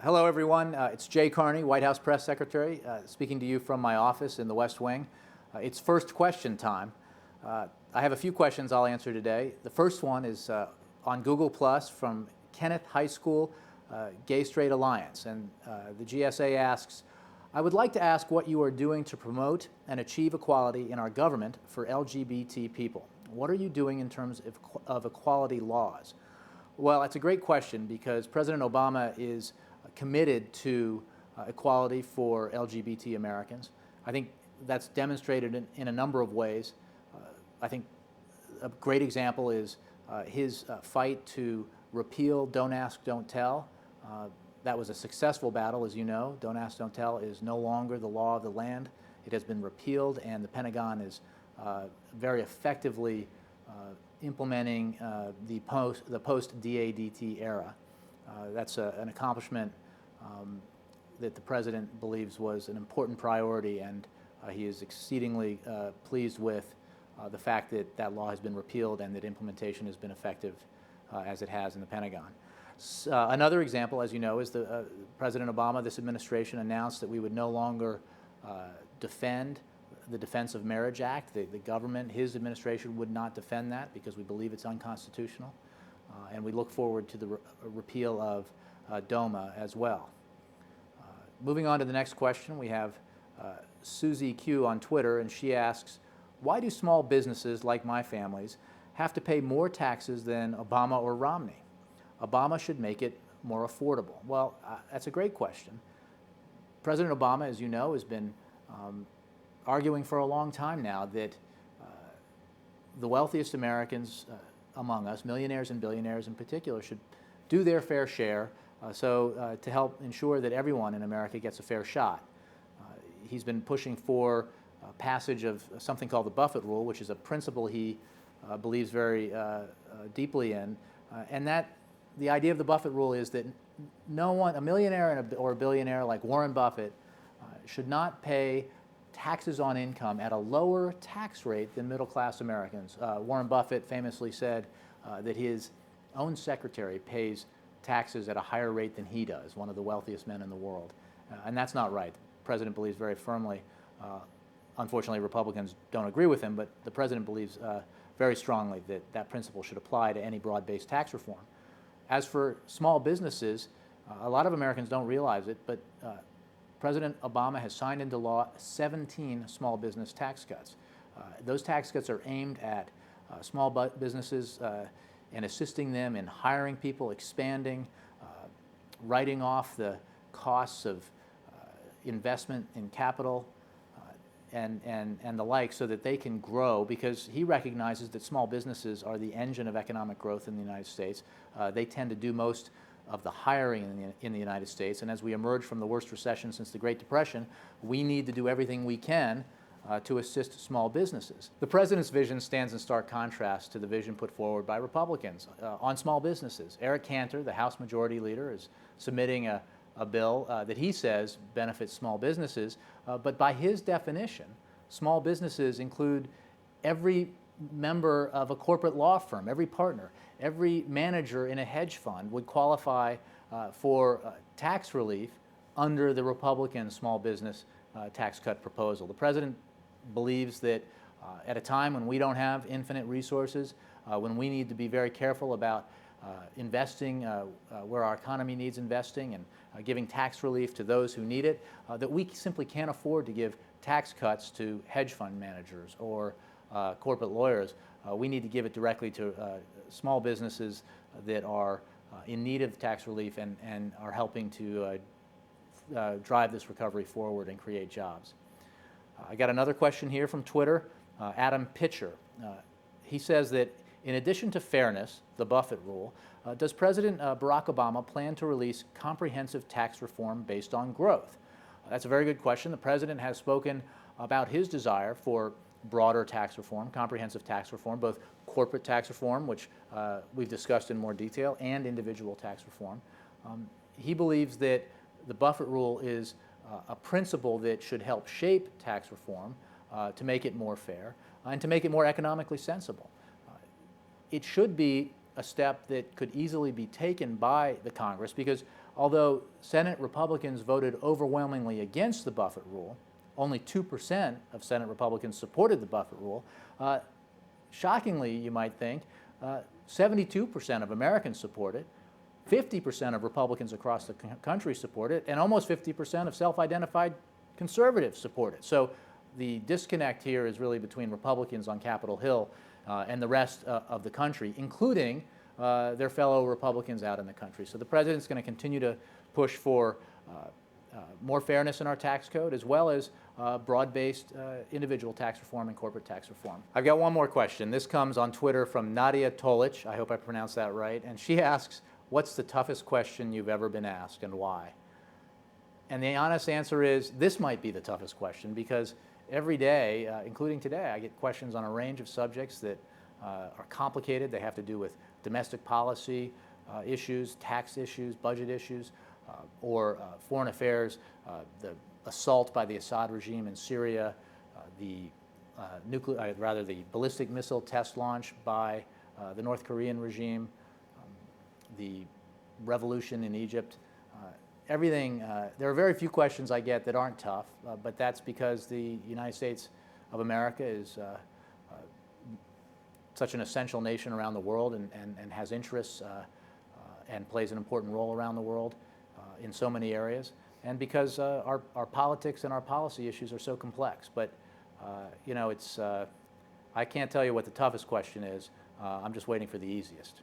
Hello, everyone. It's Jay Carney, White House Press Secretary, speaking to you from my office in the West Wing. It's first question time. I have a few questions I'll answer today. The first one is on Google Plus from Kenneth High School Gay Straight Alliance. And the GSA asks, I would like to ask what you are doing to promote and achieve equality in our government for LGBT people. What are you doing in terms of equality laws? Well, that's a great question because President Obama is committed to equality for LGBT Americans. I think that's demonstrated in a number of ways. I think a great example is his fight to repeal Don't Ask, Don't Tell. That was a successful battle, as you know. Don't Ask, Don't Tell is no longer the law of the land. It has been repealed, and the Pentagon is very effectively implementing the post-DADT era. That's an accomplishment that the President believes was an important priority, and he is exceedingly pleased with the fact that that law has been repealed and that implementation has been effective as it has in the Pentagon. Another example, as you know, is President Obama, this administration announced that we would no longer defend the Defense of Marriage Act. The government, his administration, would not defend that because we believe it's unconstitutional. And we look forward to the repeal of DOMA as well. Moving on to the next question, we have Susie Q on Twitter, and she asks, why do small businesses like my family's have to pay more taxes than Obama or Romney? Obama should make it more affordable. Well, that's a great question. President Obama, as you know, has been arguing for a long time now that the wealthiest Americans among us, millionaires and billionaires in particular, should do their fair share to help ensure that everyone in America gets a fair shot. He's been pushing for passage of something called the Buffett Rule, which is a principle he believes very deeply in, and that the idea of the Buffett Rule is that no one, a millionaire or a billionaire like Warren Buffett, should not pay taxes on income at a lower tax rate than middle-class Americans. Warren Buffett famously said that his own secretary pays taxes at a higher rate than he does, one of the wealthiest men in the world. And that's not right. The president believes very firmly, unfortunately Republicans don't agree with him, but the president believes very strongly that that principle should apply to any broad-based tax reform. As for small businesses, a lot of Americans don't realize it, but President Obama has signed into law 17 small business tax cuts. Those tax cuts are aimed at small businesses and assisting them in hiring people, expanding, writing off the costs of investment in capital and the like so that they can grow, because he recognizes that small businesses are the engine of economic growth in the United States. They tend to do most of the hiring in the United States, and as we emerge from the worst recession since the Great Depression, we need to do everything we can to assist small businesses. The President's vision stands in stark contrast to the vision put forward by Republicans on small businesses. Eric Cantor, the House Majority Leader, is submitting a bill that he says benefits small businesses, but by his definition, small businesses include every member of a corporate law firm, every partner, every manager in a hedge fund would qualify for tax relief under the Republican small business tax cut proposal. The president believes that at a time when we don't have infinite resources, when we need to be very careful about investing where our economy needs investing and giving tax relief to those who need it, that we simply can't afford to give tax cuts to hedge fund managers or corporate lawyers. We need to give it directly to small businesses that are in need of tax relief and are helping to drive this recovery forward and create jobs. I got another question here from Twitter, Adam Pitcher. He says that in addition to fairness, the Buffett Rule, does President Barack Obama plan to release comprehensive tax reform based on growth? That's a very good question. The president has spoken about his desire for broader tax reform, comprehensive tax reform, both corporate tax reform, which we've discussed in more detail, and individual tax reform. He believes that the Buffett Rule is a principle that should help shape tax reform to make it more fair and to make it more economically sensible. It should be a step that could easily be taken by the Congress because although Senate Republicans voted overwhelmingly against the Buffett rule, only 2% of Senate Republicans supported the Buffett rule. Shockingly, you might think, 72% of Americans support it, 50% of Republicans across the country support it, and almost 50% of self-identified conservatives support it. So the disconnect here is really between Republicans on Capitol Hill and the rest of the country, including their fellow Republicans out in the country. So the president's going to continue to push for more fairness in our tax code, as well as broad-based individual tax reform and corporate tax reform. I've got one more question. This comes on Twitter from Nadia Tolich. I hope I pronounced that right. And she asks, what's the toughest question you've ever been asked and why? And the honest answer is, this might be the toughest question, because every day, including today, I get questions on a range of subjects that are complicated. They have to do with domestic policy issues, tax issues, budget issues, or foreign affairs, the assault by the Assad regime in Syria, the ballistic missile test launch by the North Korean regime, the revolution in Egypt. Everything, there are very few questions I get that aren't tough, but that's because the United States of America is such an essential nation around the world and has interests and plays an important role around the world in so many areas, and because our politics and our policy issues are so complex. But you know, I can't tell you what the toughest question is. I'm just waiting for the easiest.